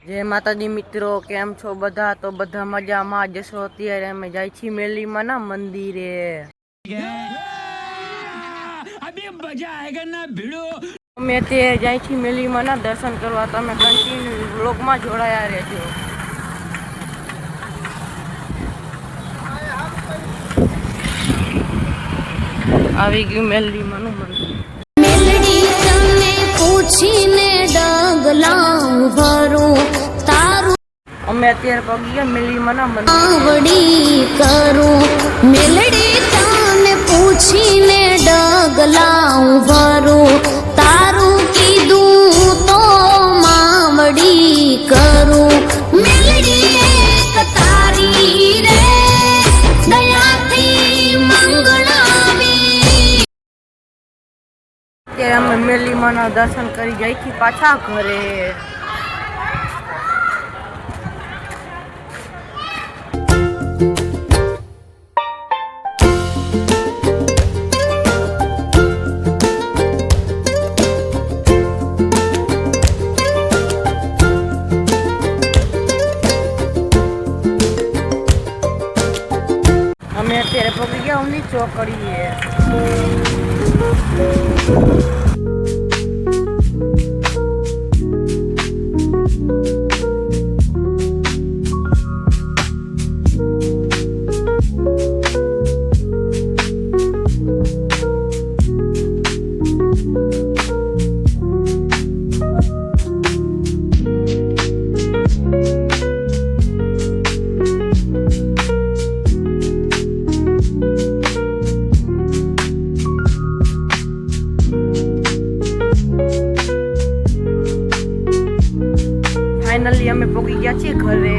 जय माताजी मित्रों, केम छो बधा? तो बधा मजामां जशो। अत्यारे अमे जाई छी मेलीमां ना मंदिरे। अभी मजा आएगा ना भिड़ो। अमे अत्यारे जाई छी मेलीमां ना दर्शन करवा। तमे कंटिन्यू व्लॉगमां जोડાયા રહેજો। આવી ગયું મેલીમાનું મંદિર। મેલડી તને પૂછીને ડગલાં ભરું તારું અમે અત્યારે પગી ગયા મેલીમાના મંદિર। આવડી કરું મેલડી તને પૂછીને ડગલાં ભરું તારું કીધું તો માવડી કરું મેલડી એક તારી રે દયાથી મંગળાવી। અત્યારે અમે મેલીમાના દર્શન કરી જાય छी પાછા ઘરે। અમે અત્યારે પગી ગયા ઊંડી ચોકડીએ। फाइनली અમે પહોંચી ગયા છીએ ઘરે।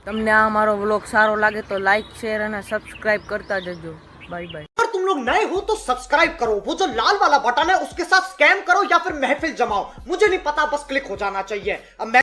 તમને આ મારો વ્લોગ સારો લાગે તો લાઈક શેર અને સબસ્क्राइब करता जजो। Bye bye. अगर तुम लोग नए हो तो सब्सक्राइब करो, वो जो लाल वाला बटन है उसके साथ स्कैम करो या फिर महफिल जमाओ, मुझे नहीं पता, बस क्लिक हो जाना चाहिए। अब मैं